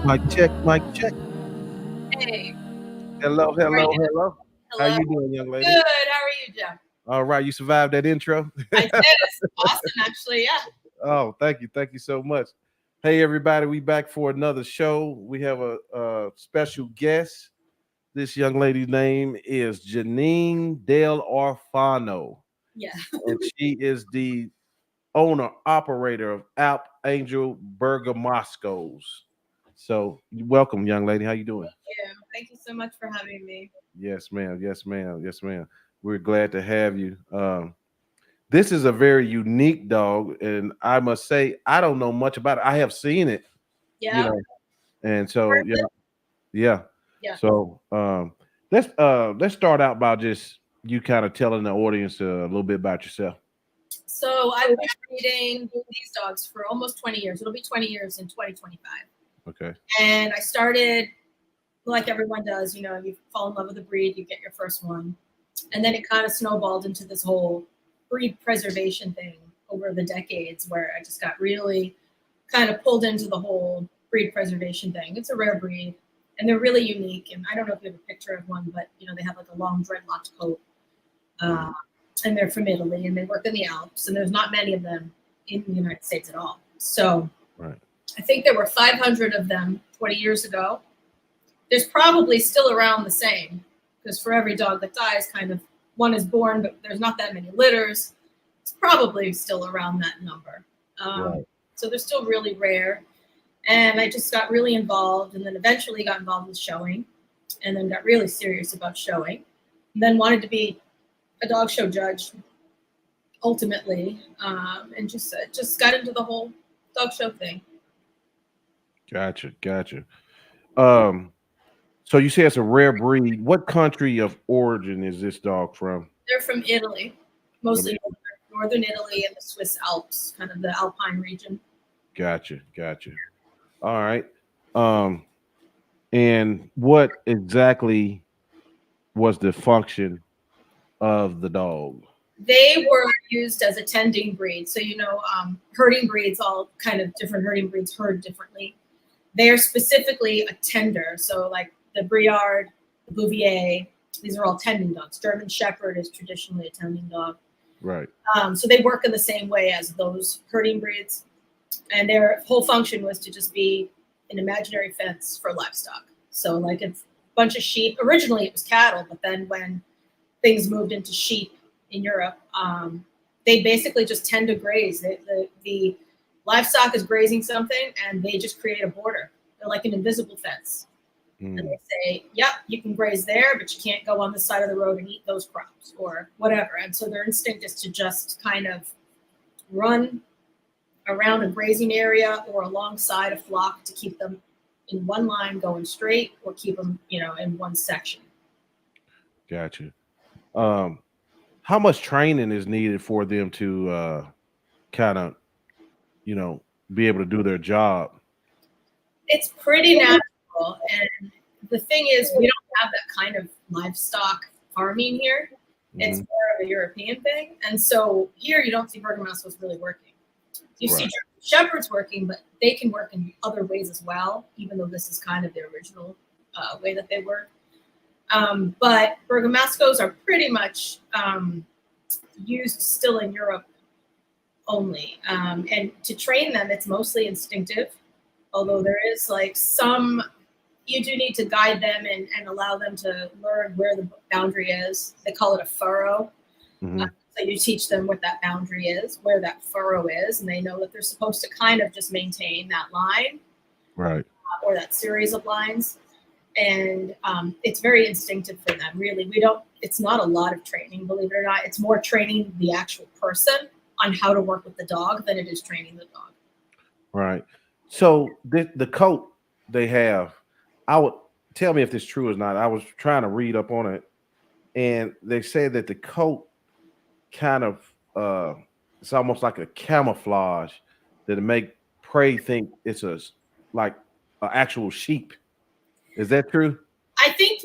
Mic check, mic check. Hey, Hello, how are hello, you? hello. How Hello. you doing, young lady? Good. How are you, Jeff? All right, you survived that intro. I did. It's awesome, actually. Yeah. Oh, thank you so much. Hey, everybody, we back for another show. We have a special guest. This young lady's name is Jeanine Dell Orfano, Yeah. and she is the owner operator of Alp Angel Bergamascos. So, welcome, young lady. How you doing? Yeah. Thank you so much for having me. Yes, ma'am. Yes, ma'am. Yes, ma'am. We're glad to have you. This is a very unique dog, and I must say I don't know much about it. I have seen it, you Yeah. know, and so yeah, yeah. Yeah. So let's start out by just you kind of telling the audience a little bit about yourself. So I've been breeding these dogs for almost 20 years. It'll be 20 years in 2025. Okay. And I started like everyone does, you fall in love with a breed, you get your first one. And then it kind of snowballed into this whole breed preservation thing over the decades where I just got really kind of pulled into the whole breed preservation thing. It's a rare breed and they're really unique. And I don't know if you have a picture of one, but they have like a long dreadlocked coat. Uh, and they're from Italy and they work in the Alps. And there's not many of them in the United States at all. So Right. I think there were 500 of them 20 years ago. There's probably still around the same because for every dog that dies, kind of one is born, but there's not that many litters. It's probably still around that number. Right. So they're still really rare. And I just got really involved and then eventually got involved with showing and then got really serious about showing. And then wanted to be a dog show judge ultimately and just got into the whole dog show thing. Gotcha. Gotcha. Um. So you say it's a rare breed. What country of origin is this dog from? They're from Italy, From mostly northern Italy and the Swiss Alps, kind of the Alpine region. Gotcha. Gotcha. All right. Um. And what exactly was the function of the dog? They were used as a tending breed. So, herding breeds, all kind of different herding breeds herd differently. They are specifically a tender. So, like the Briard, the Bouvier, these are all tending dogs. German Shepherd is traditionally a tending dog. Right. So they work in the same way as those herding breeds. And their whole function was to just be an imaginary fence for livestock. So like a bunch of sheep, originally it was cattle, but then when things moved into sheep in Europe, they basically just tend to graze. The livestock is grazing something and they just create a border. They're like an invisible fence. And they say, yep, you can graze there, but you can't go on the side of the road and eat those crops or whatever. And so their instinct is to just kind of run around a grazing area or alongside a flock to keep them in one line going straight or keep them, in one section. Gotcha. How much training is needed for them to kind of, you know, be able to do their job? It's pretty natural. And the thing is, we don't have that kind of livestock farming here. It's more of a European thing. And so here you don't see Bergamascos really working. You see shepherds working, but they can work in other ways as well, even though this is kind of the original way that they work. But Bergamascos are pretty much used still in Europe only. And to train them, it's mostly instinctive, although there is like some, you do need to guide them and allow them to learn where the boundary is. They call it a furrow. So you teach them what that boundary is, where that furrow is, and they know that they're supposed to kind of just maintain that line, Right. Or that series of lines. And it's very instinctive for them, really. It's not a lot of training, believe it or not. It's more training the actual person on how to work with the dog than it is training the dog. Right. So the coat they have, I would tell me if this is true or not. I was trying to read up on it, and they say that the coat kind of it's almost like a camouflage that make prey think it's like an actual sheep. Is that true? I think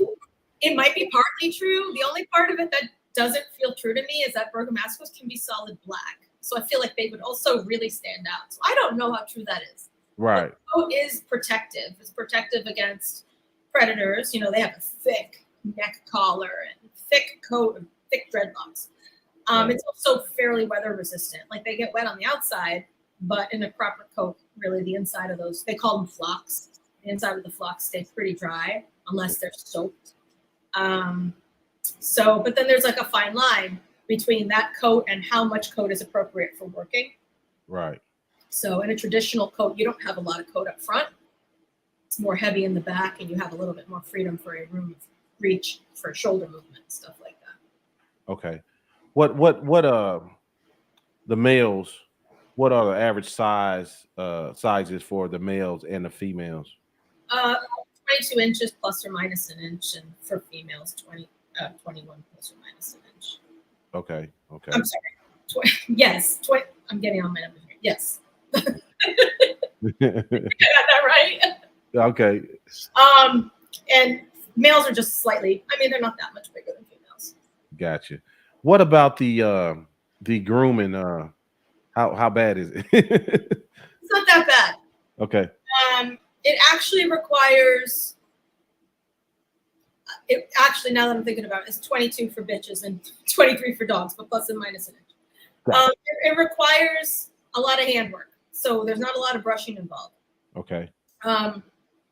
it might be partly true. The only part of it that doesn't feel true to me is that Bergamascos can be solid black. So I feel like they would also really stand out. So I don't know how true that is. Right. The coat is protective. It's protective against predators. You know, they have a thick neck collar and thick coat and thick dreadlocks. Right. It's also fairly weather resistant. Like they get wet on the outside, but in a proper coat, really the inside of those, they call them flocks. The inside of the flocks stay pretty dry unless they're soaked. But then there's like a fine line between that coat and how much coat is appropriate for working. Right. So in a traditional coat, you don't have a lot of coat up front. It's more heavy in the back, and you have a little bit more freedom for a room of reach for shoulder movement, stuff like that. Okay. What the males? What are the average sizes for the males and the females? 22 inches plus or minus an inch, and for females, 21 plus or minus an inch. Okay. Okay. I'm sorry. Yes. I'm getting on my numbers here. Yes. I got that right. Okay. And males are just slightly, I mean, they're not that much bigger than females. Gotcha. What about the grooming? How bad is it? It's not that bad. Okay. It actually requires, now that I'm thinking about it, it's 22 for bitches and 23 for dogs, but plus and minus an inch. Gotcha. It requires a lot of handwork. So there's not a lot of brushing involved. Okay.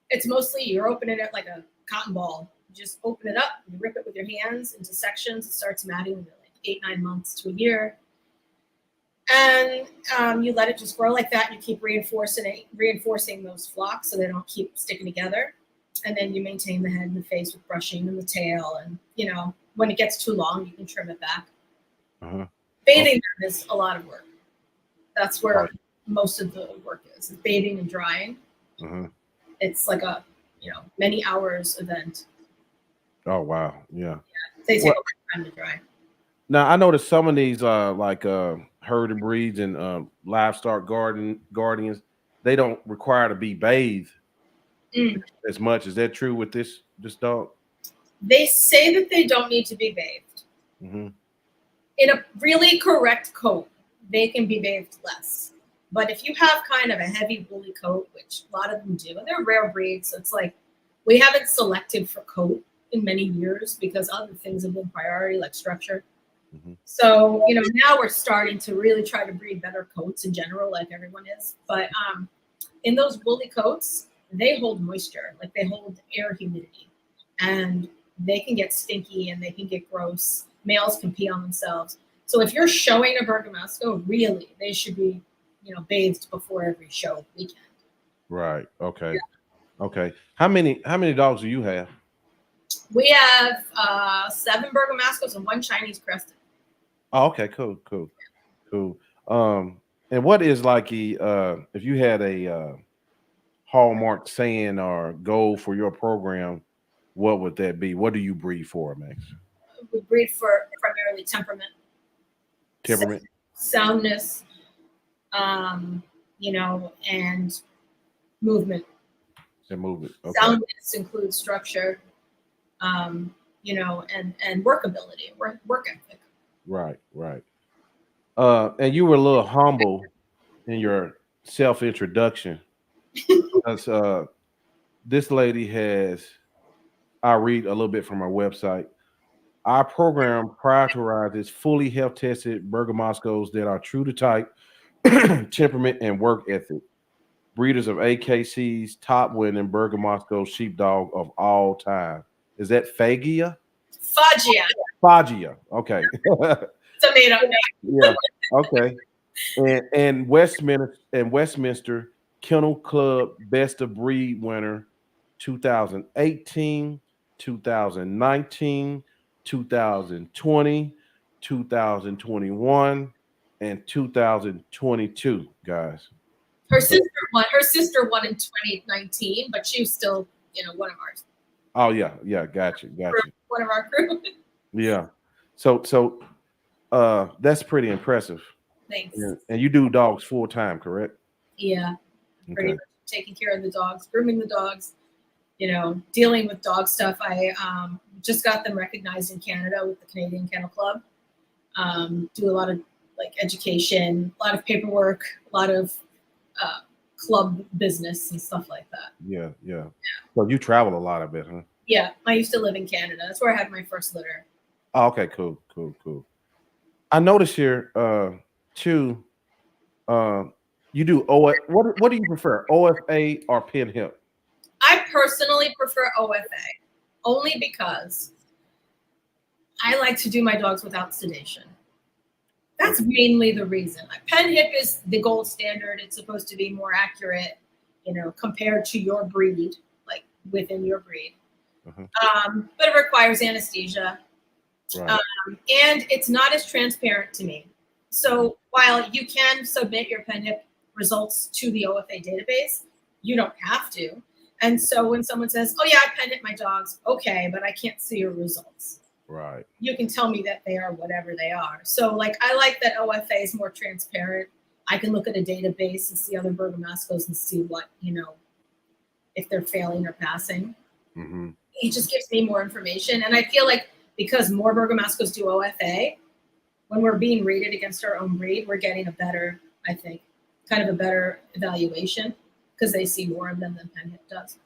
It's mostly you're opening it like a cotton ball. You just open it up, you rip it with your hands into sections. It starts matting in like 8-9 months to a year. And you let it just grow like that. You keep reinforcing those flocks so they don't keep sticking together. And then you maintain the head and the face with brushing and the tail. And, you know, when it gets too long, you can trim it back. Bathing them is a lot of work. That's where most of the work is bathing and drying. It's like a, many hours event. Oh, wow. Yeah. They take a long time to dry. Now, I noticed some of these like herd and breeds and livestock guardians, they don't require to be bathed as much. Is that true with this dog? They say that they don't need to be bathed. In a really correct coat, they can be bathed less. But if you have kind of a heavy woolly coat, which a lot of them do, and they're rare breeds, so it's like we haven't selected for coat in many years because other things have been priority, like structure. So, now we're starting to really try to breed better coats in general, like everyone is. But in those woolly coats, they hold moisture, like they hold air humidity. And they can get stinky and they can get gross. Males can pee on themselves. So if you're showing a Bergamasco, really, they should be, bathed before every show weekend. Right. Okay. Yeah. Okay. How many dogs do you have? We have 7 Bergamascos and 1 Chinese crested. Oh, okay. Cool. And what is like if you had a hallmark saying or goal for your program, what would that be? What do you breed for, Max? We breed for primarily temperament, soundness, and movement. And movement. Okay. Soundness includes structure, and workability, work ethic. Right. And you were a little humble in your self-introduction because this lady I'll read a little bit from our website. Our program prioritizes fully health-tested Bergamascos that are true to type, temperament, and work ethic. Breeders of AKC's top-winning Bergamasco Sheepdog of all time. Is that Fagia? Fagia. Okay. It's a made-up name. Yeah. Okay. And Westminster Kennel Club Best of Breed winner 2018, 2019, 2020, 2021, and 2022, guys. Her sister won in 2019, but she was still, one of ours. Oh yeah, gotcha. One of our crew. Yeah. So that's pretty impressive. Thanks. And you do dogs full time, correct? Yeah. Pretty much taking care of the dogs, grooming the dogs, dealing with dog stuff. I just got them recognized in Canada with the Canadian Kennel Club. Do a lot of education, a lot of paperwork, a lot of club business and stuff like that. Yeah, yeah. So you travel a lot, I bet, huh? Yeah, I used to live in Canada. That's where I had my first litter. Oh, okay, cool, cool, cool. I noticed here, too, you do what do you prefer, OFA or PennHIP? I personally prefer OFA only because I like to do my dogs without sedation. That's mainly the reason. PennHIP is the gold standard. It's supposed to be more accurate, you know, compared to your breed, like within your breed. But it requires anesthesia. Right. And it's not as transparent to me. So while you can submit your PennHIP results to the OFA database, you don't have to. And so when someone says, oh yeah, I PennHIP my dogs, okay, but I can't see your results. Right. You can tell me that they are whatever they are. So like, I like that OFA is more transparent. I can look at a database and see other Bergamascos and see what, you know, if they're failing or passing. It just gives me more information. And I feel like because more Bergamascos do OFA, when we're being rated against our own breed, we're getting a better, I think, kind of a better evaluation because they see more of them than PennHIP does.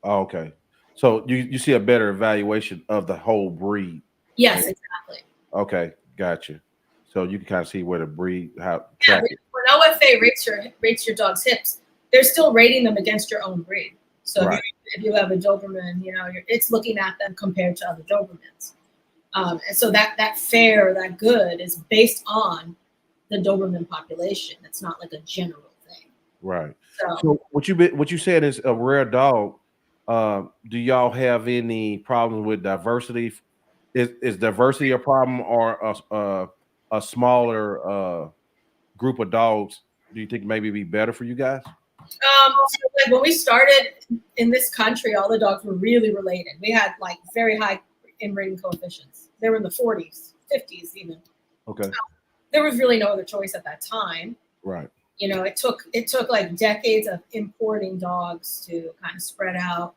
Oh, okay. So you see a better evaluation of the whole breed. Yes, exactly. Okay, gotcha. So you can kind of see where the breed, how yeah, when OFA rates your dog's hips, they're still rating them against your own breed. So right. if you have a Doberman, you know, it's looking at them compared to other Dobermans. And so that good is based on the Doberman population. It's not like a general thing. Right. So what you said is a rare dog. Do y'all have any problems with diversity? Is diversity a problem, or a smaller group of dogs? Do you think maybe be better for you guys? So like when we started in this country, all the dogs were really related. We had like very high inbreeding coefficients. They were in the 40s, 50s even. Okay. There was really no other choice at that time. Right. You know, it took like decades of importing dogs to kind of spread out.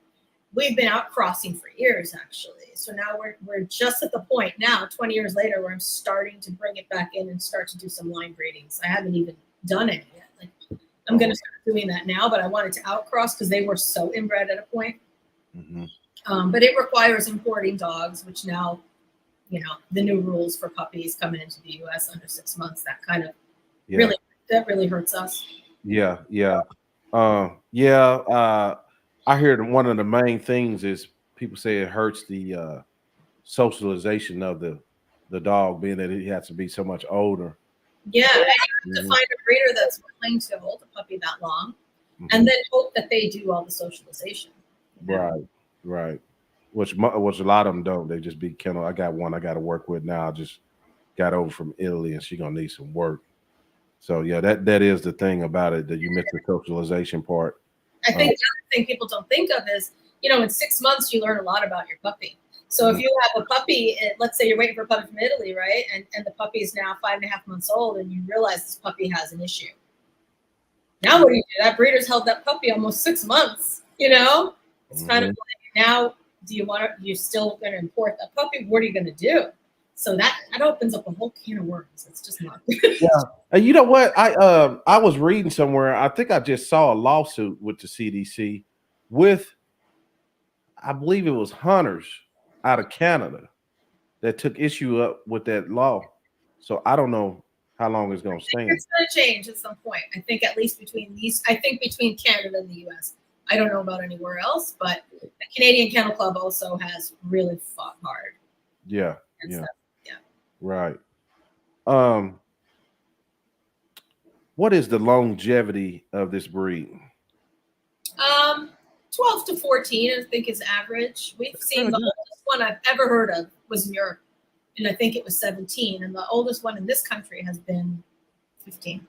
We've been out crossing for years, actually. So now we're just at the point now, 20 years later, where I'm starting to bring it back in and start to do some line breedings. I haven't even done it yet. Like I'm going to start doing that now, but I wanted to outcross because they were so inbred at a point. But it requires importing dogs, which now, you know, the new rules for puppies coming into the U.S. under 6 months, that kind of really hurts us. Yeah. I heard one of the main things is people say it hurts the socialization of the dog, being that he has to be so much older. Yeah, and you have to find a breeder that's willing to hold a puppy that long, and then hope that they do all the socialization. You know? Right. Which a lot of them don't. They just be kennel. I got one I got to work with now. I just got over from Italy, and she's gonna need some work. So yeah, that is the thing about it, that you miss the socialization part. I think the other thing people don't think of is, you know, in 6 months you learn a lot about your puppy. So if you have a puppy, let's say you're waiting for a puppy from Italy, right? And the puppy is now 5.5 months old, and you realize this puppy has an issue. Now what do you do? That breeder's held that puppy almost 6 months. You know, it's kind of like, now you're still going to import that puppy? What are you going to do? So that opens up a whole can of worms. It's just not good. Yeah. And you know what? I was reading somewhere. I think I just saw a lawsuit with the CDC with, I believe it was hunters out of Canada that took issue up with that law. So I don't know how long it's going to stand. It's going to change at some point. I think at least between Canada and the U.S. I don't know about anywhere else, but the Canadian Kennel Club also has really fought hard. Yeah. Yeah. Right. What is the longevity of this breed? 12 to 14, I think, is average. We've seen the oldest one I've ever heard of was in Europe, and I think it was 17, and the oldest one in this country has been 15.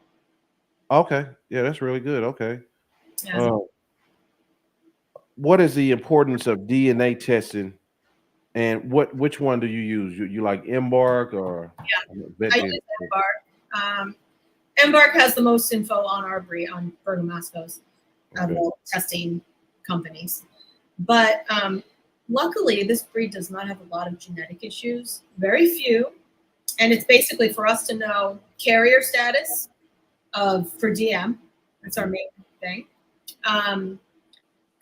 Okay. Yeah, that's really good. Okay. Yeah. What is the importance of DNA testing, and which one do you use? You like Embark or? Yeah, I use Embark. Embark has the most info on our breed, on Bergamascos, of all testing companies. But luckily, this breed does not have a lot of genetic issues, very few. And it's basically for us to know carrier status for DM. That's our main thing.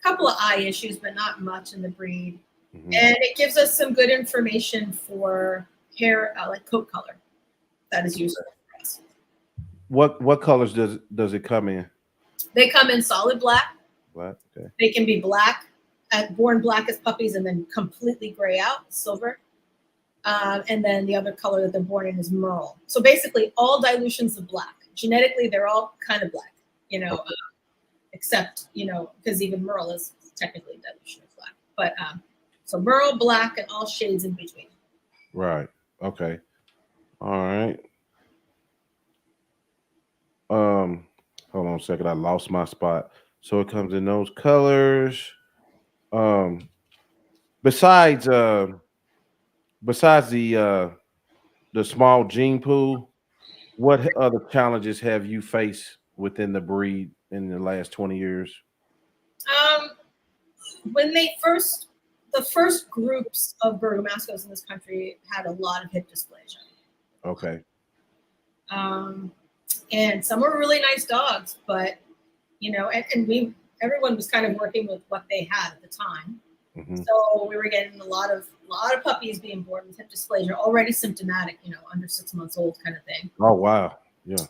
Couple of eye issues, but not much in the breed. Mhm. And it gives us some good information for hair, like coat color. That is useful for us. What colors does it come in? They come in solid black. Black. Okay. They can be black, born black as puppies, and then completely gray out, silver. And then the other color that they're born in is merle. So basically, all dilutions of black. Genetically, they're all kind of black, except because even merle is technically a dilution of black. But so merle, black, and all shades in between. Right. Okay. All right. Hold on a second. I lost my spot. So it comes in those colors. Besides the small gene pool, what other challenges have you faced within the breed in the last 20 years? When the first groups of Bergamascos in this country had a lot of hip dysplasia. Okay. And some were really nice dogs, but everyone was kind of working with what they had at the time. Mm-hmm. So we were getting a lot of puppies being born with hip dysplasia, already symptomatic, under 6 months old kind of thing. Oh wow. Yeah.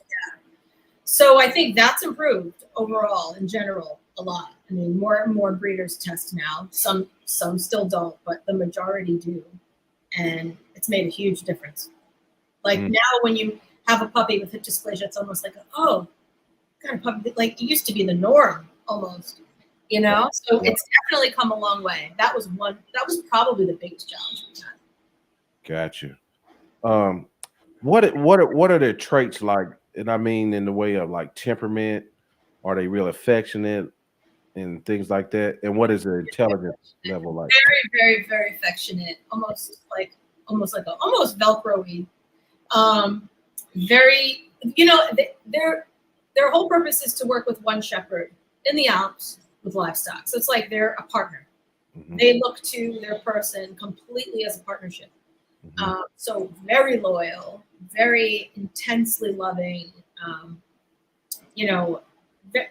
So I think that's improved overall in general a lot. I mean, more and more breeders test now. Some still don't, but the majority do. And it's made a huge difference. Like now when you have a puppy with hip dysplasia, it's almost like, oh, kind of puppy, like it used to be the norm almost, So it's definitely come a long way. That was probably the biggest challenge we had. Gotcha. What are their traits like? And I mean, in the way of like temperament, are they real affectionate and things like that? And what is their intelligence level like? Very, very, very affectionate, almost Velcro-y. Very, their whole purpose is to work with one shepherd in the Alps with livestock. So it's like they're a partner. Mm-hmm. They look to their person completely as a partnership. Mm-hmm. So very loyal, very intensely loving.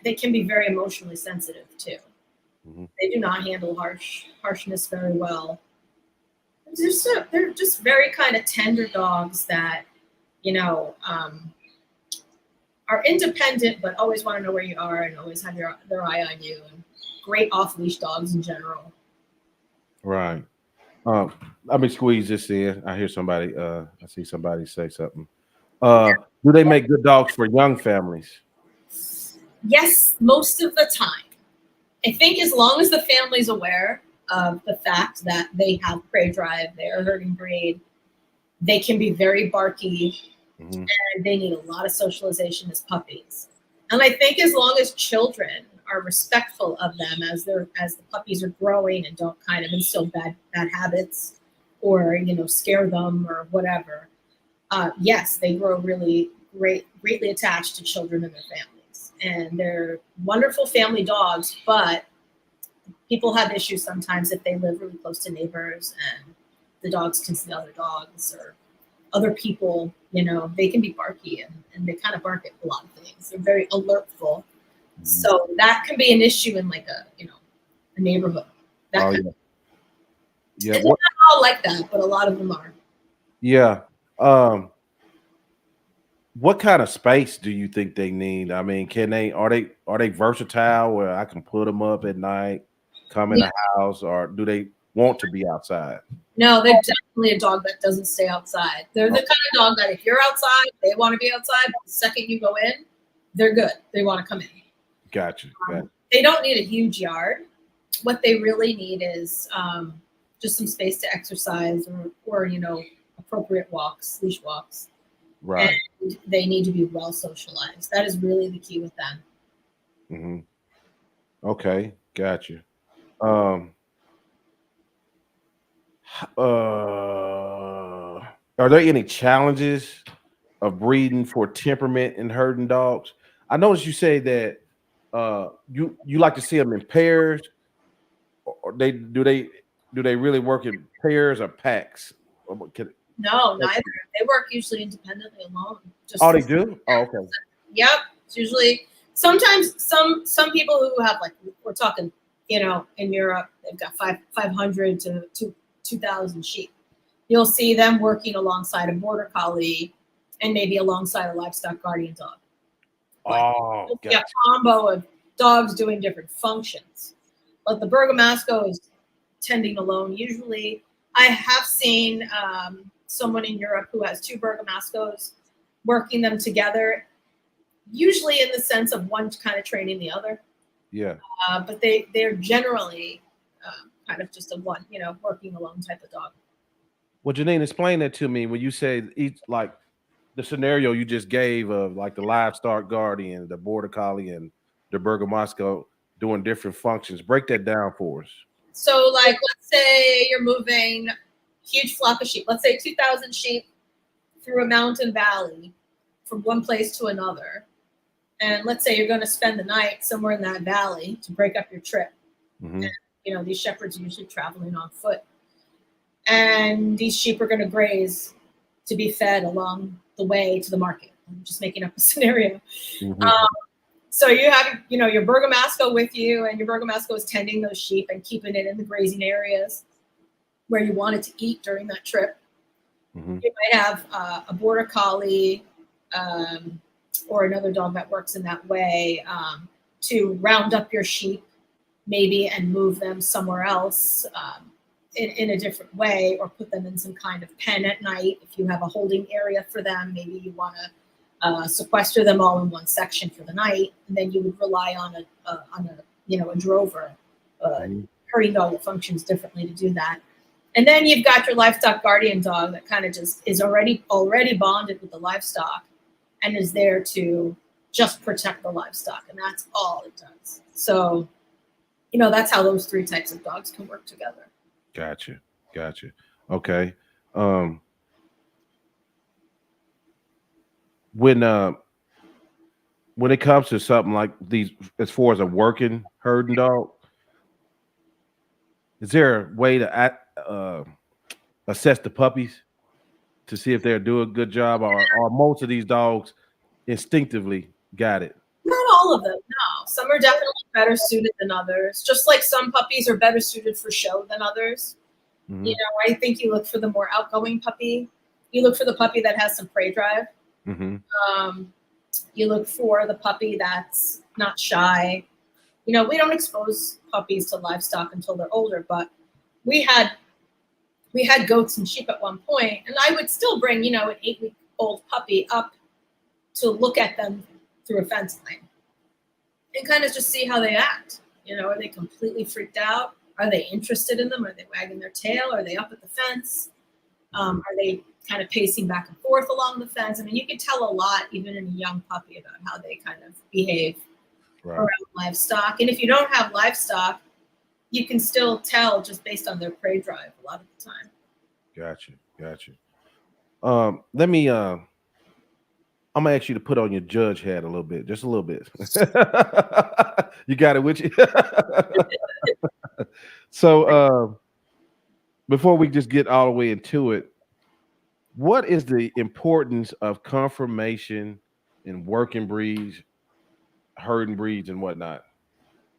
They can be very emotionally sensitive too. Mm-hmm. They do not handle harshness very well. They're just very kind of tender dogs that, are independent, but always want to know where you are and always have their eye on you, and great off-leash dogs in general. Right. Let me squeeze this in. I hear somebody, I see somebody say something. Do they make good dogs for young families? Yes, most of the time. I think as long as the family's aware of the fact that they have prey drive, they're a herding breed, they can be very barky, mm-hmm. and they need a lot of socialization as puppies. And I think as long as children are respectful of them as the puppies are growing and don't kind of instill bad habits or scare them or whatever, yes, they grow really greatly attached to children and their families, and they're wonderful family dogs. But people have issues sometimes if they live really close to neighbors and the dogs can see other dogs or other people. They can be barky and they kind of bark at a lot of things. They're very alertful. So that can be an issue in like a neighborhood. Yeah. It's not all like that, but a lot of them are. Yeah. What kind of space do you think they need? I mean, are they versatile where I can put them up at night, come in the house, or do they want to be outside? No, they're definitely a dog that doesn't stay outside. They're the kind of dog that if you're outside, they want to be outside. But the second you go in, they're good. They want to come in. Gotcha. They don't need a huge yard. What they really need is just some space to exercise or appropriate walks, leash walks. Right. And they need to be well socialized. That is really the key with them. Mm-hmm. Okay, gotcha. Are there any challenges of breeding for temperament in herding dogs? I noticed you say that you like to see them in pairs, or do they really work in pairs or packs? No, neither. They work usually independently alone. They do? Oh, okay. Yep. It's usually Sometimes some people who have, like, we're talking, in Europe, they've got 500 to 2,000 sheep. You'll see them working alongside a border collie and maybe alongside a livestock guardian dog. Oh, a combo of dogs doing different functions. But the Bergamasco is tending alone. Usually, I have seen someone in Europe who has 2 Bergamascos working them together, usually in the sense of one kind of training the other. Yeah. But they're generally kind of just a one, working alone type of dog. Well, Jeanine, explain that to me when you say each, like the scenario you just gave of like the livestock guardian, the border collie, and the Bergamasco doing different functions. Break that down for us. So, like, let's say you're moving a huge flock of sheep. Let's say 2,000 sheep through a mountain valley from one place to another. And let's say you're going to spend the night somewhere in that valley to break up your trip. Mm-hmm. And, these shepherds are usually traveling on foot. And these sheep are going to graze to be fed along the way to the market. I'm just making up a scenario. Mm-hmm. So you have, your Bergamasco with you, and your Bergamasco is tending those sheep and keeping it in the grazing areas where you want it to eat during that trip. Mm-hmm. You might have a border collie or another dog that works in that way to round up your sheep maybe and move them somewhere else in a different way, or put them in some kind of pen at night. If you have a holding area for them, maybe you want to sequester them all in one section for the night, and then you would rely on a drover, herding dog that functions differently to do that. And then you've got your livestock guardian dog that kind of just is already bonded with the livestock and is there to just protect the livestock, and that's all it does. So, that's how those 3 types of dogs can work together. Gotcha. Okay. When it comes to something like these, as far as a working herding dog, is there a way to assess the puppies to see if they're doing a good job, or most of these dogs instinctively got it? Not all of them, no. Some are definitely better suited than others, just like some puppies are better suited for show than others. Mm-hmm. I think you look for the more outgoing puppy. You look for the puppy that has some prey drive. Mm-hmm. You look for the puppy that's not shy. We don't expose puppies to livestock until they're older, but we had goats and sheep at one point, and I would still bring, an 8-week-old puppy up to look at them through a fence line and kind of just see how they act. Are they completely freaked out? Are they interested in them? Are they wagging their tail? Are they up at the fence? Are they kind of pacing back and forth along the fence? I mean, you can tell a lot, even in a young puppy, about how they kind of behave around livestock. And if you don't have livestock, you can still tell just based on their prey drive a lot of the time. Gotcha. Let me I'm gonna ask you to put on your judge hat a little bit, just a little bit. You got it with you. So before we just get all the way into it, what is the importance of conformation in working breeds, herding breeds, and whatnot?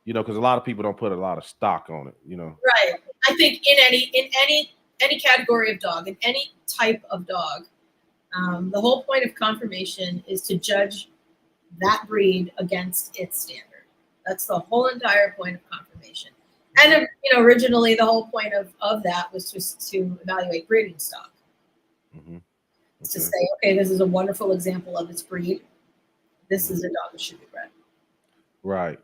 Because a lot of people don't put a lot of stock on it. Right. I think in any category of dog, in any type of dog, the whole point of conformation is to judge that breed against its standard. That's the whole entire point of conformation. And originally the whole point of that was just to evaluate breeding stock. Mm-hmm. It's to say, okay, this is a wonderful example of its breed. This is a dog that should be bred. Right.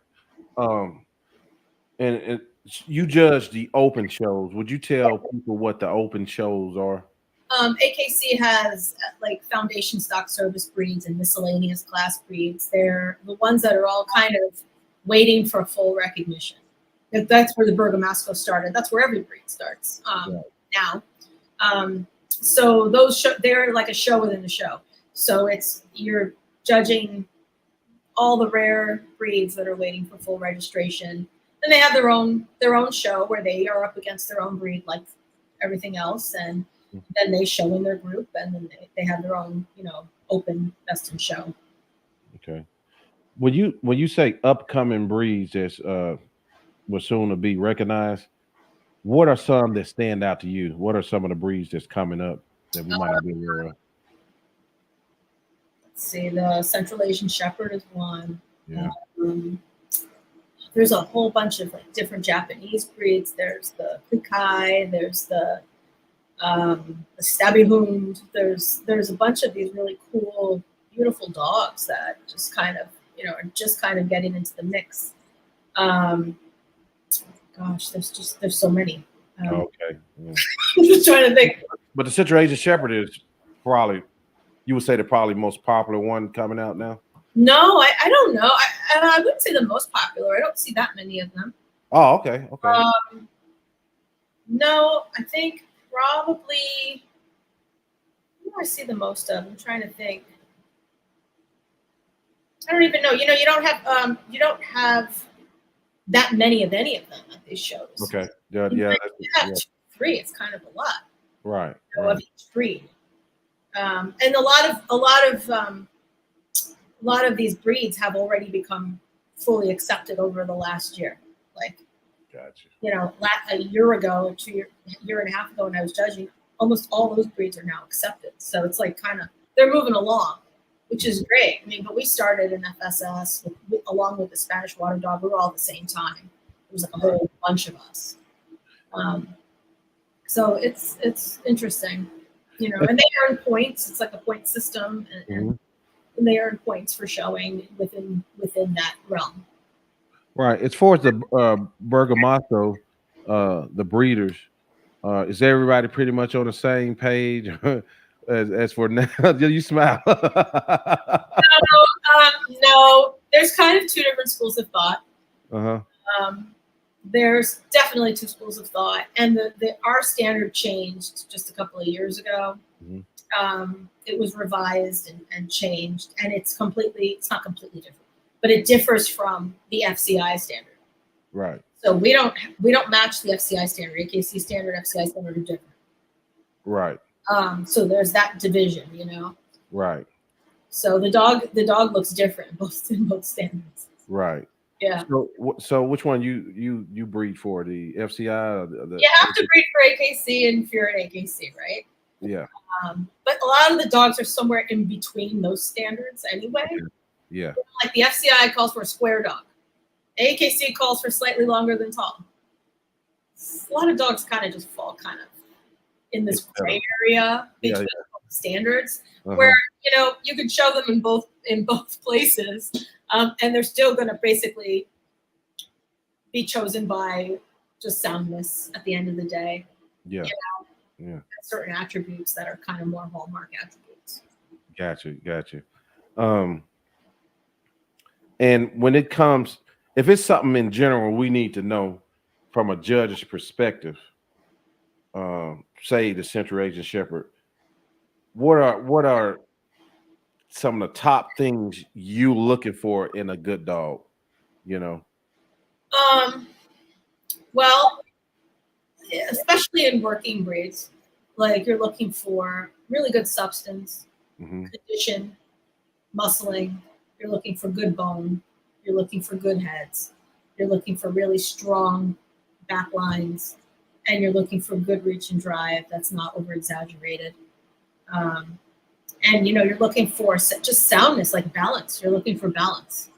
And you judge the open shows. Would you tell people what the open shows are? AKC has like foundation stock service breeds and miscellaneous class breeds. They're the ones that are all kind of waiting for full recognition. That's where the Bergamasco started. That's where every breed starts now. So those they're like a show within a show. So you're judging all the rare breeds that are waiting for full registration. And they have their own show where they are up against their own breed like everything else, and then they show in their group, and then they have their own open best in show. Okay. when you say upcoming breeds that's was soon to be recognized, what are some that stand out to you? What are some of the breeds that's coming up that we might not be aware of? Let's see, the Central Asian Shepherd is one. Yeah. There's a whole bunch of like different Japanese breeds. There's the Kukai, there's the Stabby Hund. There's a bunch of these really cool, beautiful dogs that just kind of, are just kind of getting into the mix. Gosh, there's so many. Okay. Yeah. I'm just trying to think. But the Central Asian Shepherd is probably, you would say, the probably most popular one coming out now. No, I don't know. I wouldn't say the most popular. I don't see that many of them. Oh, okay. Okay. No, I think probably. Who do I see the most of? I'm trying to think. I don't even know. You don't have that many of any of them at these shows. Okay. Yeah. You have 2, 3. It's kind of a lot. Right. Of each breed. And a lot of these breeds have already become fully accepted over the last year. Like, gotcha. A year ago, year and a half ago, when I was judging, almost all those breeds are now accepted. So it's like they're moving along, which is great. I mean, but we started in FSS along with the Spanish Water Dog. We were all at the same time. It was like a whole bunch of us. So it's interesting, and they earn points. It's like a point system, and they earn points for showing within that realm. Right. As far as the Bergamasco, the breeders, is everybody pretty much on the same page? as for now, you smile. No, there's kind of 2 different schools of thought. There's definitely 2 schools of thought, and our standard changed just a couple of years ago. It was revised and changed, and it's not completely different, but it differs from the FCI standard. Right. So we don't match the FCI standard. AKC standard, FCI standard are different. Right. So there's that division, Right. So the dog looks different in both standards. Right. Yeah. So which one you breed for, the FCI? Or you have to breed for AKC and if you're an AKC, right? Yeah. But a lot of the dogs are somewhere in between those standards anyway. Yeah. Like the FCI calls for a square dog. AKC calls for slightly longer than tall. A lot of dogs kind of just fall in this gray area between standards, where you can show them in both places, and they're still going to basically be chosen by just soundness at the end of the day. Yeah. Yeah. Certain attributes that are kind of more hallmark attributes. Gotcha. And when it comes, if it's something in general we need to know from a judge's perspective, say the Central Asian Shepherd, what are some of the top things you looking for in a good dog? Well, especially in working breeds, like you're looking for really good substance, condition, muscling. You're looking for good bone. You're looking for good heads. You're looking for really strong back lines, and you're looking for good reach and drive that's not over exaggerated. And you're looking for just soundness, like balance. You're looking for balance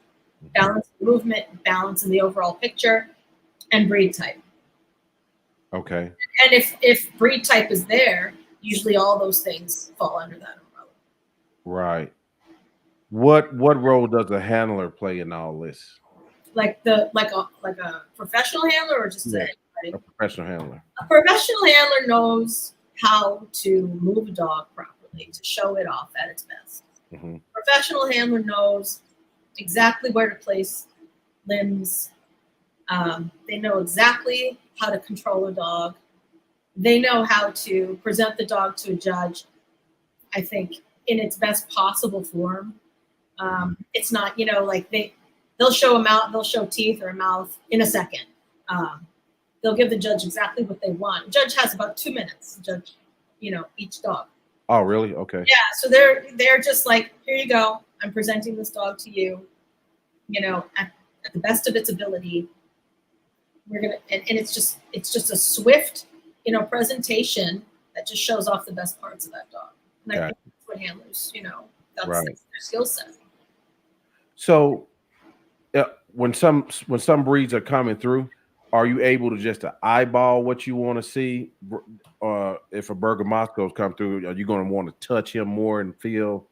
in movement, balance in the overall picture, and breed type. Okay. And if breed type is there, usually all those things fall under that umbrella. Right. What role does a handler play in all this? Like a professional handler, or just anybody? A professional handler. A professional handler knows how to move a dog properly, to show it off at its best. Professional handler knows exactly where to place limbs. They know exactly how to control a dog. They know how to present the dog to a judge, I think, in its best possible form. It's not, they'll show a mouth, they'll show teeth or a mouth in a second. They'll give the judge exactly what they want. The judge has about 2 minutes to judge, each dog. Oh, really? Okay. Yeah. So they're just like, here you go. I'm presenting this dog to you. at the best of its ability. We're gonna, and it's just a swift, presentation that just shows off the best parts of that dog. And I think that's what handlers, that's their skill set. So when some breeds are coming through, are you able to just eyeball what you want to see? If a Bergamasco's come through, are you going to want to touch him more and feel?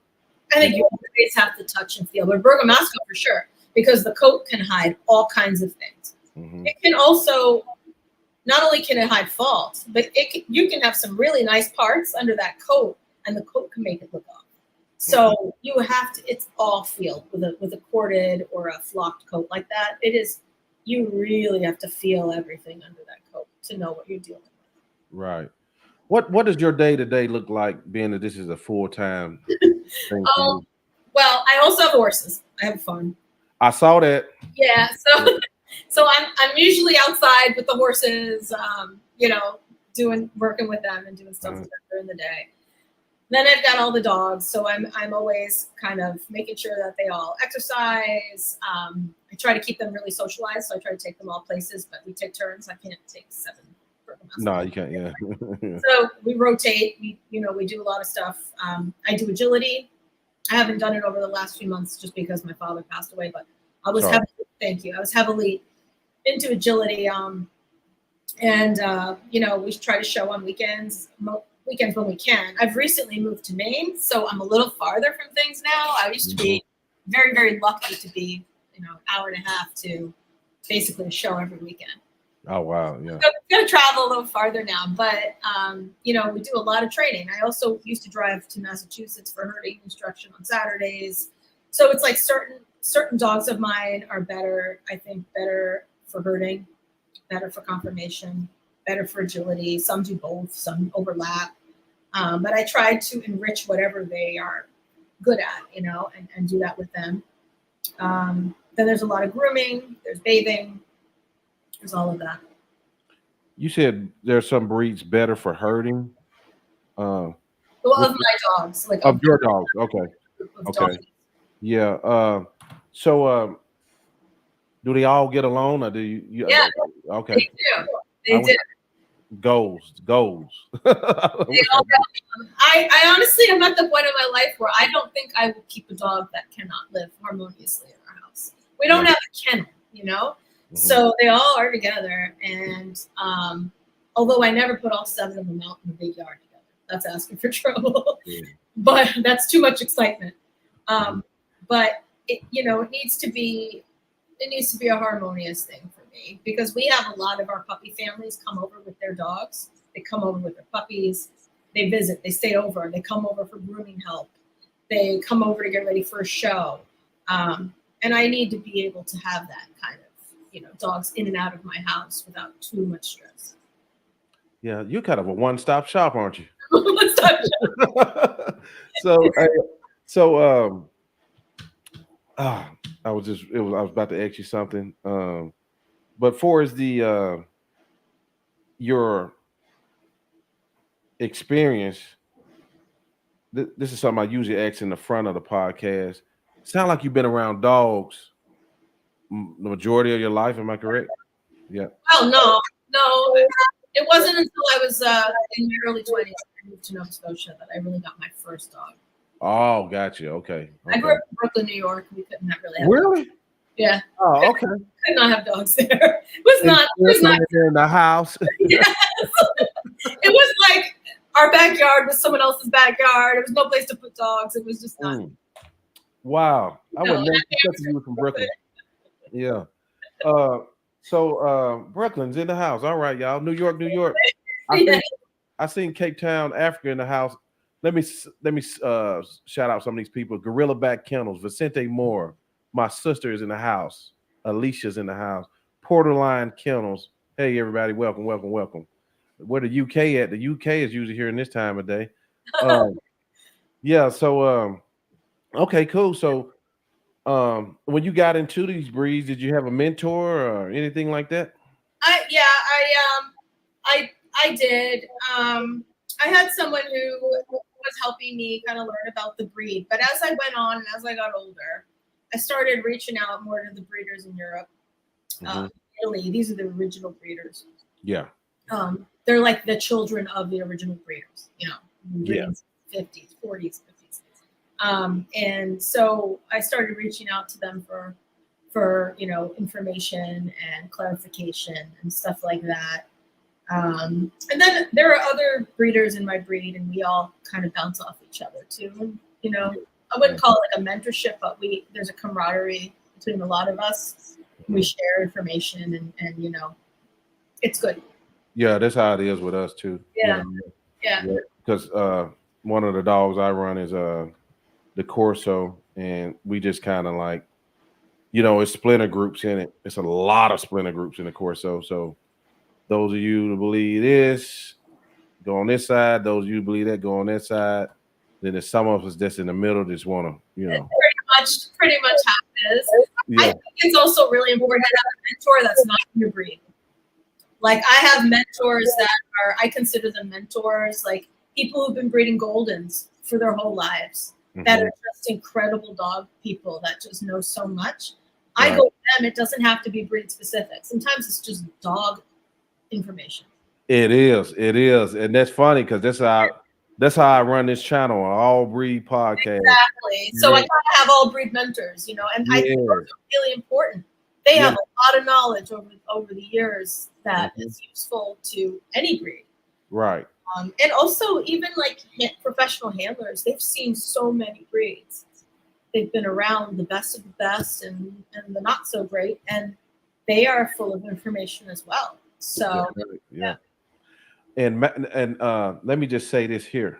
I think you always have to touch and feel, but Bergamasco for sure, because the coat can hide all kinds of things. Mm-hmm. It can also, not only can it hide faults, but you can have some really nice parts under that coat, and the coat can make it look off. So you have to, it's all feel with a corded or a flocked coat like that. It is, you really have to feel everything under that coat to know what you're dealing with. Right. What does your day-to-day look like, being that this is a full-time thing? Well, I also have horses. I have a farm. I saw that. Yeah. So I'm usually outside with the horses, working with them and doing stuff with them during the day. Then I've got all the dogs, so I'm always kind of making sure that they all exercise. I try to keep them really socialized, so I try to take them all places, but we take turns. I can't take 7. No, you can't. Yeah. So we rotate. We do a lot of stuff. I do agility. I haven't done it over the last few months just because my father passed away, but I was heavily into agility. We try to show on weekends when we can. I've recently moved to Maine, so I'm a little farther from things now. I used to be very, very lucky to be, an hour and a half to basically a show every weekend. Oh, wow. Yeah. So I'm going to travel a little farther now, but, we do a lot of training. I also used to drive to Massachusetts for herding instruction on Saturdays. So it's like certain dogs of mine are better for herding, better for conformation, better for agility. Some do both, some overlap. But I try to enrich whatever they are good at, and do that with them. Then there's a lot of grooming, there's bathing, there's all of that. You said there's some breeds better for herding? Of my dogs. Of your dogs, okay. Okay. Dogs. Yeah. So do they all get along, or do you? Yeah. Okay. They do. They do. Goals. I honestly am at the point in my life where I don't think I will keep a dog that cannot live harmoniously in our house. We don't have a kennel, Mm-hmm. So they all are together, and although I never put all 7 of them out in the big yard together, that's asking for trouble. But that's too much excitement. But it needs to be a harmonious thing for me, because we have a lot of our puppy families come over with their dogs. They come over with their puppies. They visit. They stay over. They come over for grooming help. They come over to get ready for a show. And I need to be able to have that kind of, dogs in and out of my house without too much stress. Yeah, you're kind of a one-stop shop, aren't you? One-stop shop. I was about to ask you something. But for as the your experience, this is something I usually ask in the front of the podcast. Sound like you've been around dogs the majority of your life. Am I correct? Yeah. Well, no. It wasn't until I was in my early 20s I moved to Nova Scotia that I really got my first dog. Oh, gotcha. Okay. I grew up in Brooklyn, New York. We couldn't really have Really? Dogs. Yeah. Oh, okay. Could not have dogs there. It was not in the house. Yes. It was like our backyard was someone else's backyard. There was no place to put dogs. It was just not. Wow. I would never expect you from Brooklyn. Yeah. So Brooklyn's in the house. All right, y'all. New York. I seen Cape Town, Africa in the house. Let me shout out some of these people. Gorilla Back Kennels, Vicente Moore. My sister is in the house. Alicia's in the house. Porterline Kennels. Hey, everybody. Welcome. Where the UK at? The UK is usually here in this time of day. Yeah. So, okay, cool. So, when you got into these breeds, did you have a mentor or anything like that? I did. I had someone who was helping me kind of learn about the breed, but as I went on and as I got older, I started reaching out more to the breeders in Europe, Italy. These are the original breeders. Yeah. They're like the children of the original breeders, you know, Yeah. 50s, 40s, 50s. And so I started reaching out to them for you know, information and clarification and stuff like that. And then there are other breeders in my breed, and we all kind of bounce off each other too. And, you know, I wouldn't call it like a mentorship, but there's a camaraderie between a lot of us. We share information, and you know, it's good. Yeah, that's how it is with us too. Yeah. Yeah. Because one of the dogs I run is the Corso, and we just kind of like, you know, it's splinter groups in it. It's a lot of splinter groups in the Corso. So those of you who believe this, go on this side. Those of you who believe that, go on that side. Then there's some of us that's in the middle just want to, you know. Pretty much how it is. Yeah. I think it's also really important to have a mentor that's not in your breed. Like I have mentors that are, I consider them mentors, like people who've been breeding Goldens for their whole lives, that are just incredible dog people that just know so much. I go with them. It doesn't have to be breed specific. Sometimes it's just dog information. It is, and that's funny because that's how I run this channel, an all breed podcast. Exactly. So I gotta have all breed mentors, you know, and I think those are really important. They have a lot of knowledge over the years that is useful to any breed. Right. And also even like professional handlers, they've seen so many breeds. They've been around the best of the best and the not so great, and they are full of information as well. So yeah. And let me just say this here,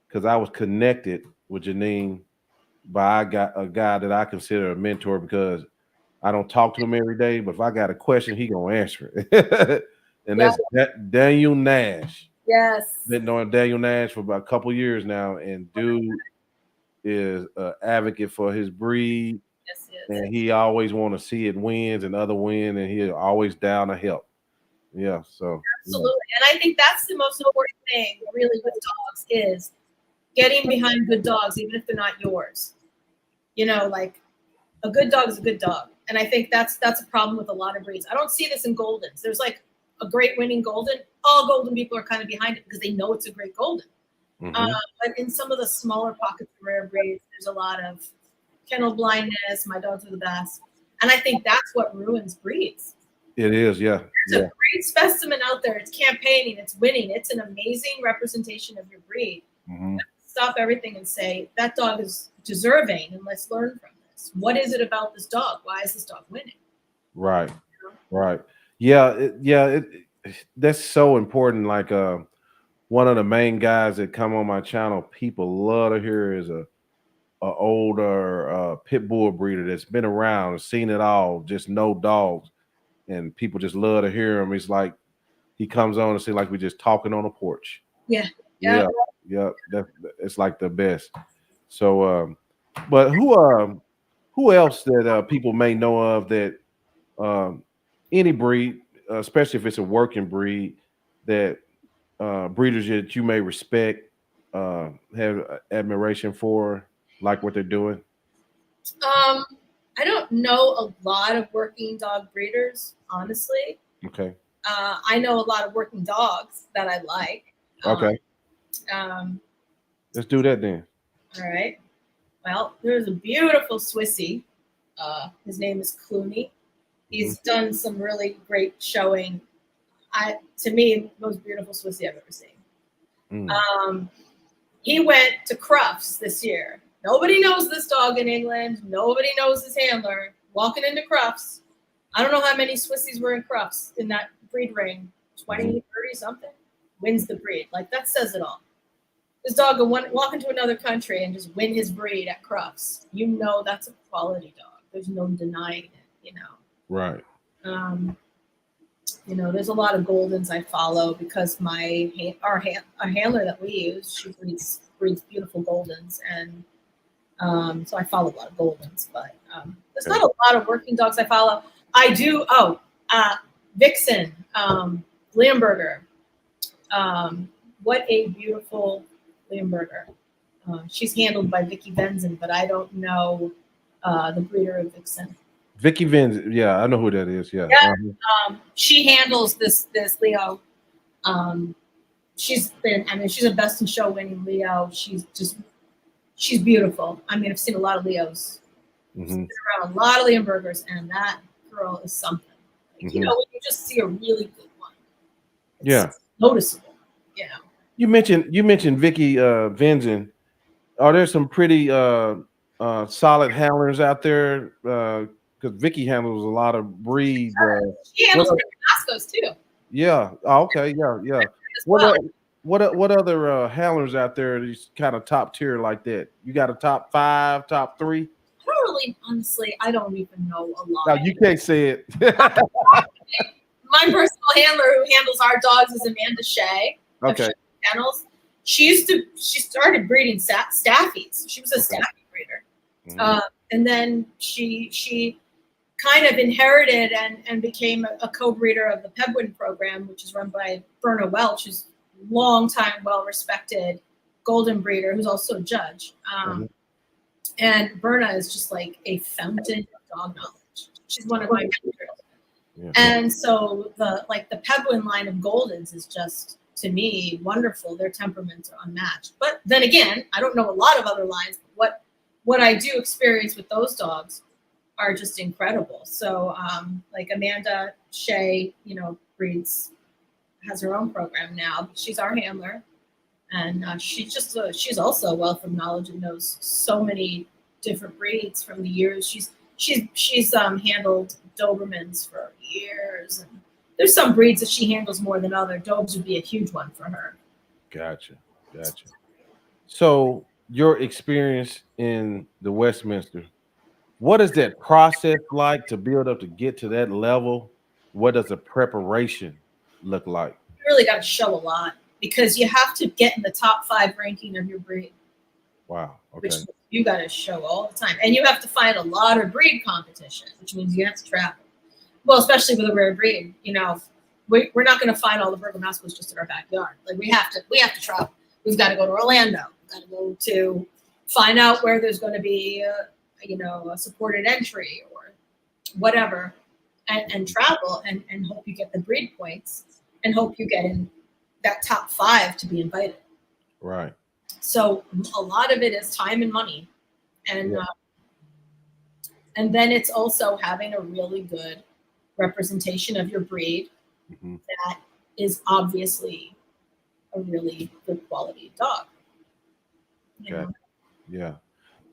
because I was connected with Jeanine by a guy that I consider a mentor, because I don't talk to him every day, but if I got a question, he gonna answer it. And that's Daniel Nash. Yes. Been knowing Daniel Nash for about a couple years now, and dude is an advocate for his breed. Yes, and he always want to see it wins and other win, and he's always down to help. Yeah, so absolutely. And I think that's the most important thing really with dogs is getting behind good dogs, even if they're not yours. You know, like a good dog is a good dog. And I think that's a problem with a lot of breeds. I don't see this in Goldens. There's like a great winning Golden. All Golden people are kind of behind it because they know it's a great Golden. But in some of the smaller pockets of rare breeds, there's a lot of kennel blindness. My dogs are the best. And I think that's what ruins breeds. It is, yeah. There's a great specimen out there. It's campaigning. It's winning. It's an amazing representation of your breed. Stop everything and say, that dog is deserving, and let's learn from this. What is it about this dog? Why is this dog winning? Right, right. Yeah, that's so important. Like one of the main guys that come on my channel, people love to hear is a older pit bull breeder that's been around, seen it all, just know dogs, and people just love to hear him. It's like he comes on and see like we're just talking on a porch. Yeah. It's like the best. So, but who else that people may know of that any breed, especially if it's a working breed, that breeders that you may respect, have admiration for, like what they're doing? I don't know a lot of working dog breeders, honestly. Okay. I know a lot of working dogs that I like. Okay. Let's do that then. All right. Well, there's a beautiful Swissy. His name is Clooney. He's done some really great showing. To me, most beautiful Swissy I've ever seen. He went to Crufts this year. Nobody knows this dog in England. Nobody knows his handler. Walking into Crufts. I don't know how many Swissies were in Crufts in that breed ring. 20, 30 something. Wins the breed. Like, that says it all. This dog will walk into another country and just win his breed at Crufts. You know that's a quality dog. There's no denying it, you know. Right. You know, there's a lot of Goldens I follow because our handler that we use, she breeds beautiful Goldens, and so I follow a lot of Goldens. But there's not a lot of working dogs I follow. I do. Vixen, Lamberger. What a beautiful Lamberger. She's handled by Vicky Benson, but I don't know the breeder of Vixen. Vicky Vins. Yeah, I know who that is. Yeah. Yeah. She handles this Leo. She's a best in show winning Leo. She's beautiful. I mean, I've seen a lot of Leos. I've been around a lot of Leonbergers, and that girl is something. Like, you know, when you just see a really good one, it's noticeable. You know. You mentioned Vicky Vinzen. Are there some pretty solid handlers out there? Because Vicky handles a lot of breeds. She handles Bergamascos too. Yeah. Oh, okay. Yeah. What other handlers out there? These kind of top tier like that. You got a top 5, top 3? I don't really, honestly, I don't even know a lot. No, you can't say it. My personal handler who handles our dogs is Amanda Shea. Okay. Kennels. She started breeding staffies. She was a staffy breeder. And then she kind of inherited and became a co-breeder of the PEBWIN program, which is run by Berna Welch, who's a long-time, well-respected golden breeder, who's also a judge. And Berna is just like a fountain of dog knowledge. She's one of my mentors. Yeah. And so the PEBWIN line of Goldens is just, to me, wonderful. Their temperaments are unmatched. But then again, I don't know a lot of other lines. But what I do experience with those dogs are just incredible. So like Amanda Shea, you know, has her own program now. She's our handler. And she's also a wealth of knowledge and knows so many different breeds from the years. She's handled Dobermans for years, and there's some breeds that she handles more than other. Dobes would be a huge one for her. Gotcha. So your experience in the Westminster, what is that process like to build up to get to that level? What does the preparation look like? You really got to show a lot because you have to get in the top 5 ranking of your breed. Wow. Okay. Which you got to show all the time. And you have to find a lot of breed competition, which means you have to travel. Well, especially with a rare breed, you know, we're not going to find all the Bergamascos just in our backyard. Like we have to travel. We've got to go to Orlando. We've got to go to find out where there's going to be, a supported entry or whatever, and travel and hope you get the breed points and hope you get in that top 5 to be invited. Right. So a lot of it is time and money, and then it's also having a really good representation of your breed that is obviously a really good quality dog. You know? Yeah.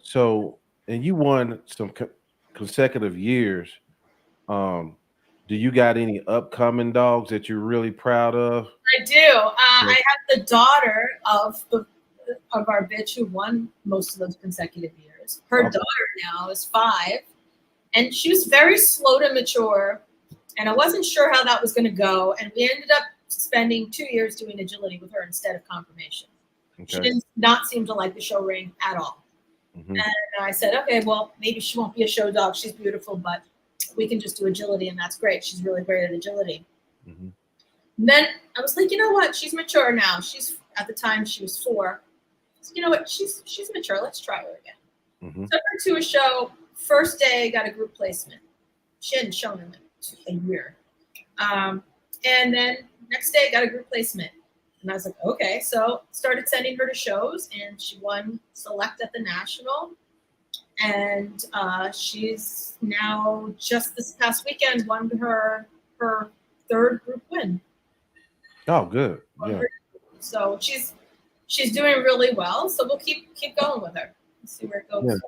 So, and you won some consecutive years. Do you got any upcoming dogs that you're really proud of? I do. I have the daughter of our bitch who won most of those consecutive years. Her daughter now is 5, and she was very slow to mature, and I wasn't sure how that was going to go, and we ended up spending 2 years doing agility with her instead of confirmation. Okay. She did not seem to like the show ring at all. And I said, okay, well, maybe she won't be a show dog. She's beautiful, but we can just do agility, and that's great. She's really great at agility. And then I was like, you know what? She's mature now. At the time she was 4. So, you know what? She's mature. Let's try her again. Took her to a show. First day, got a group placement. She hadn't shown in a year. And then next day, got a group placement. And I was like, okay. So started sending her to shows, and she won select at the National. And she's now just this past weekend won her 3rd group win. Oh, good. Yeah. So she's doing really well. So we'll keep going with her. Let's see where it goes.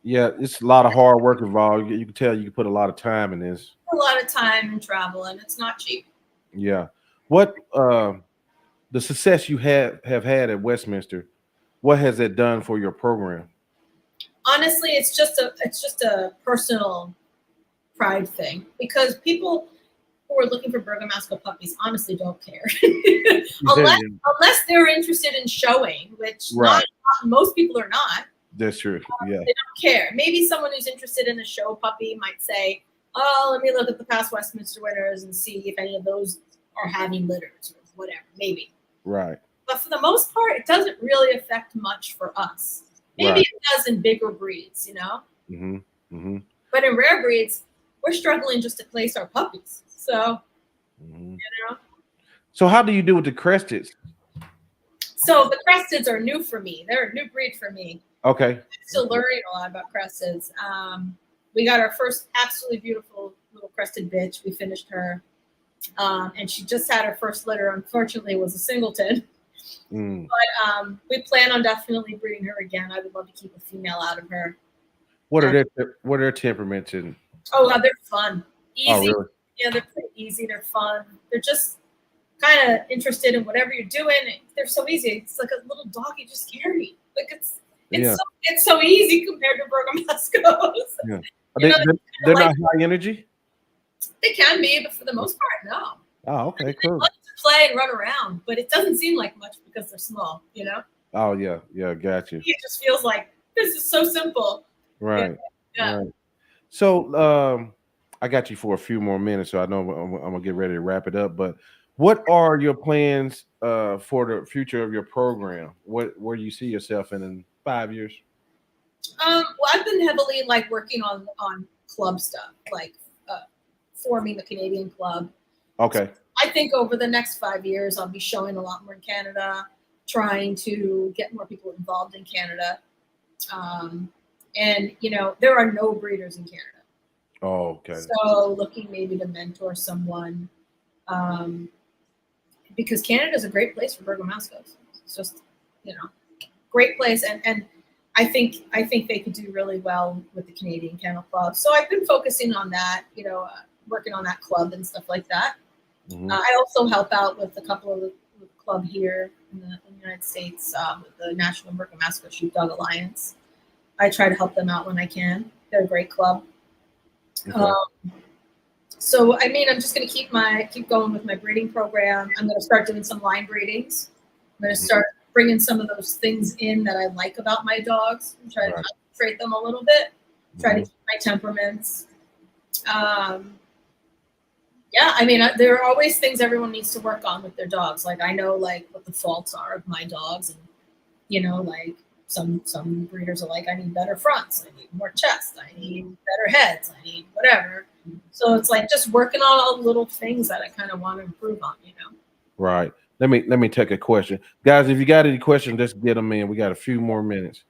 Yeah, it's a lot of hard work involved. You can tell you put a lot of time in this. A lot of time and travel, and it's not cheap. Yeah. What the success you have had at Westminster, what has that done for your program? Honestly, it's just a personal pride thing, because people who are looking for Bergamasco puppies honestly don't care unless they're interested in showing, which most people are not. That's true. Yeah, they don't care. Maybe someone who's interested in a show puppy might say, "Oh, let me look at the past Westminster winners and see if any of those are having litters or whatever." Maybe. Right. But for the most part, it doesn't really affect much for us. Maybe it does in bigger breeds, you know. Mm-hmm. Mm-hmm. But in rare breeds, we're struggling just to place our puppies. So, Mm-hmm. you know. So how do you do with the cresteds? So the cresteds are new for me. They're a new breed for me. Okay. I'm still learning a lot about cresteds. We got our first absolutely beautiful little crested bitch. We finished her. And she just had her first litter. Unfortunately, it was a singleton. Mm. But we plan on definitely breeding her again. I would love to keep a female out of her. What are their temperaments in? Oh, they're fun. Easy. Oh, really? Yeah, they're pretty easy. They're fun. They're just kind of interested in whatever you're doing. They're so easy. It's like a little dog. You just scary. Like it's so easy compared to Bergamascos. Yeah. They're not high energy? They can be, but for the most part, no. Oh, okay, They cool. love to play and run around, but it doesn't seem like much because they're small, you know? Oh, yeah, got you. It just feels like this is so simple. Right. Yeah. Right. So I got you for a few more minutes, so I know I'm gonna get ready to wrap it up. But what are your plans for the future of your program? Where do you see yourself in 5 years? Well, I've been heavily like working on club stuff, like forming the Canadian club. Okay. So I think over the next 5 years, I'll be showing a lot more in Canada, trying to get more people involved in Canada. And there are no breeders in Canada. Oh, okay. So looking maybe to mentor someone, because Canada is a great place for Bergamascos. It's just, great place. And I think they could do really well with the Canadian Kennel Club. So I've been focusing on that, working on that club and stuff like that. Mm-hmm. I also help out with a couple of the club here in the United States with the National Bergamasco Sheepdog Alliance. I try to help them out when I can. They're a great club. Okay. So I mean, I'm just going to keep going with my breeding program. I'm going to start doing some line breedings. I'm going to start bringing some of those things in that I like about my dogs and try to concentrate them a little bit. Try to keep my temperaments. Yeah, I mean, there are always things everyone needs to work on with their dogs. Like I know like what the faults are of my dogs, and like some breeders are like, I need better fronts, I need more chest, I need better heads, I need whatever. So it's like just working on all the little things that I kind of want to improve on, Right. Let me take a question, guys. If you got any questions, let's get them in. We got a few more minutes.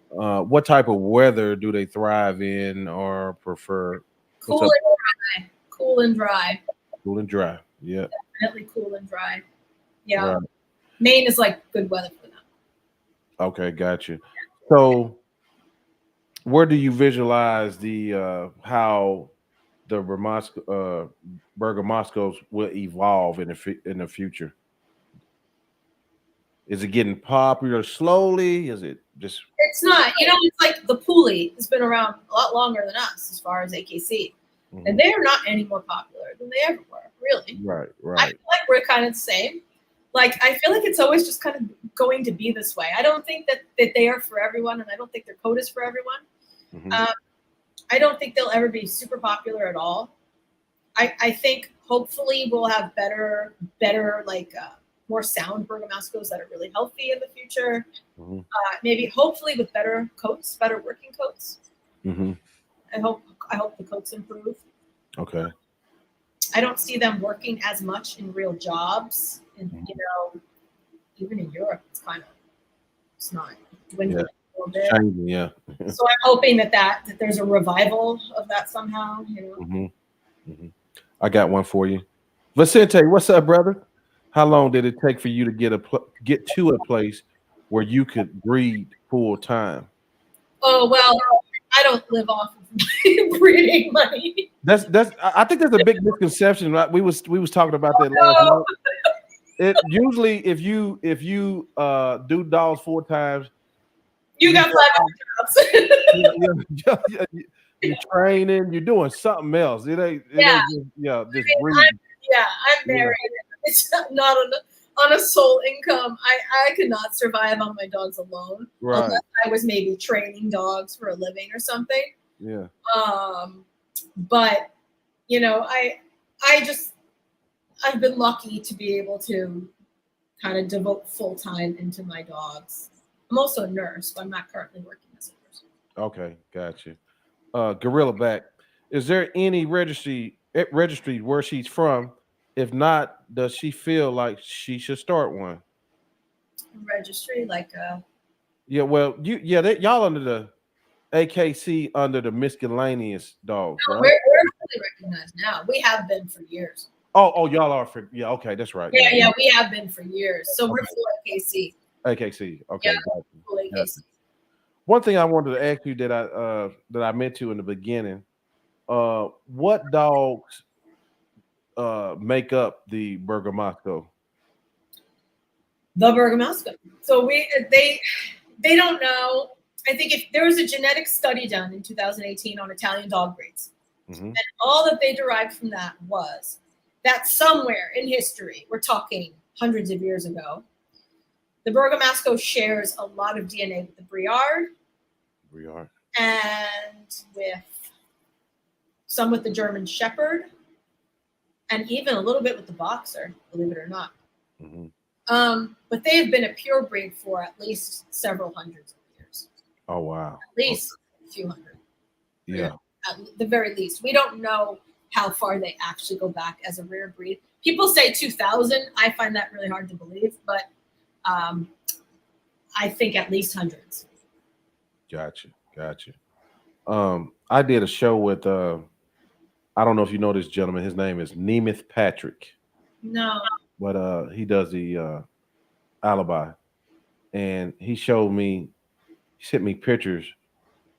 What type of weather do they thrive in or prefer? Cool and dry. Cool and dry. Cool and dry. Yeah. Definitely cool and dry. Yeah. Right. Maine is like good weather for them. Okay, got you. So, where do you visualize the how the Bergamascos will evolve in the future? Is it getting popular slowly? Is it just? It's not. It's like the Puli has been around a lot longer than us as far as AKC, and they are not any more popular than they ever were. Really. Right. I feel like we're kind of the same. Like I feel like it's always just kind of going to be this way. I don't think that they are for everyone, and I don't think their coat is for everyone. Mm-hmm. I don't think they'll ever be super popular at all. I think hopefully we'll have better like more sound Bergamascos that are really healthy in the future. Mm-hmm. Maybe hopefully with better coats, better working coats. Mm-hmm. I hope the coats improve. Okay. I don't see them working as much in real jobs, and even in Europe, it's not dwindling a little bit. Changing, yeah. So I'm hoping that there's a revival of that somehow. Mm-hmm. Mm-hmm. I got one for you, Vicente. What's up, brother? How long did it take for you to get to a place where you could breed full time? Oh well, I don't live off of breeding money. I think there's a big misconception. Right? We was talking about that last night. It usually if you do dogs 4 times, you got 5 jobs. You're training, you're doing something else. It ain't just breeding. I'm married. It's not on a sole income. I could not survive on my dogs alone. Right. Unless I was maybe training dogs for a living or something. Yeah. But I've been lucky to be able to kind of devote full time into my dogs. I'm also a nurse, but I'm not currently working as a nurse. Okay, gotcha. Gorilla Back. Is there any registry where she's from? If not, does she feel like she should start one? Registry, like Yeah, well, y'all under the AKC under the miscellaneous dogs, no, right? we're fully recognized now. We have been for years. Oh, y'all are for okay, that's right. Yeah, we have been for years. So we're full AKC. AKC, okay. Yeah, Gotcha. full AKC. Gotcha. One thing I wanted to ask you that I meant to in the beginning, what dogs make up the Bergamasco? The Bergamasco. So they don't know. I think if there was a genetic study done in 2018 on Italian dog breeds, and all that they derived from that was that somewhere in history, we're talking hundreds of years ago, the Bergamasco shares a lot of DNA with the Briard, and with some with the German Shepherd, and even a little bit with the Boxer, believe it or not. But they have been a pure breed for at least several hundreds of years. Oh, wow. At least a few hundred. Yeah. At the very least. We don't know how far they actually go back as a rare breed. People say 2000. I find that really hard to believe, but I think at least hundreds. Gotcha. I did a show with I don't know if you know this gentleman. His name is Nemeth Patrick. No. But he does the alibi, and he sent me pictures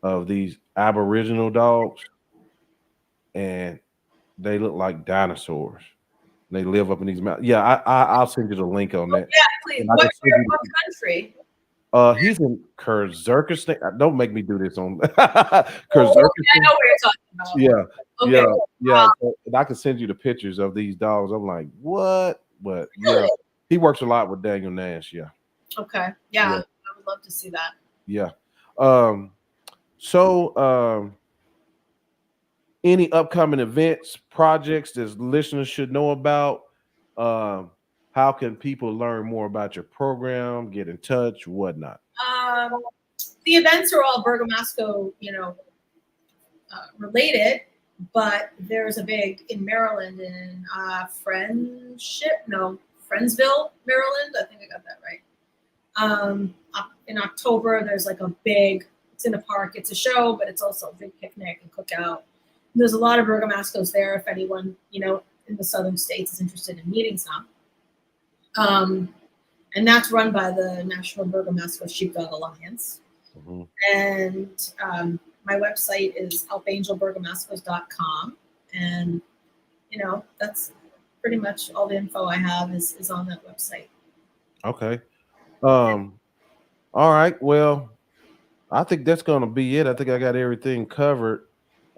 of these Aboriginal dogs, and they look like dinosaurs. They live up in these mountains. Yeah, I'll send you the link on that. Yeah, please. What country? He's in Kyrgyzstan. Don't make me do this on Kyrgyzstan. I know what you're talking about. Yeah. Okay. Yeah. And I can send you the pictures of these dogs. I'm like, what? But yeah, he works a lot with Daniel Nash. Yeah. Okay. Yeah. I would love to see that. Yeah. So any upcoming events, projects that listeners should know about? How can people learn more about your program, get in touch, whatnot? The events are all Bergamasco, related, but there's a big in Maryland in Friendsville, Maryland. I think I got that right. In October, there's like it's in a park. It's a show, but it's also a big picnic and cookout. And there's a lot of Bergamascos there if anyone, in the southern states is interested in meeting some. And that's run by the National Bergamasco Sheepdog Alliance. And my website is helpangelbergamascos.com. And, that's pretty much all the info I have is on that website. Okay. All right. Well, I think that's going to be it. I think I got everything covered.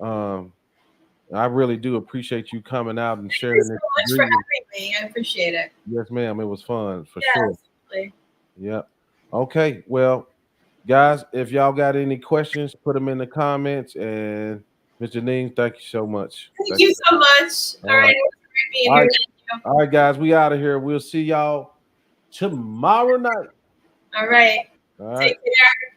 I really do appreciate you coming out and sharing this. Thank you so much for having me. I appreciate it. Yes, ma'am. It was fun for sure. Absolutely. Yeah. Okay. Well, guys, if y'all got any questions, put them in the comments. And Ms. Jeanine, thank you so much. Thank you so much. All right. It was great being here. Thank you. All right, guys. We out of here. We'll see y'all tomorrow night. All right. All right. Take care.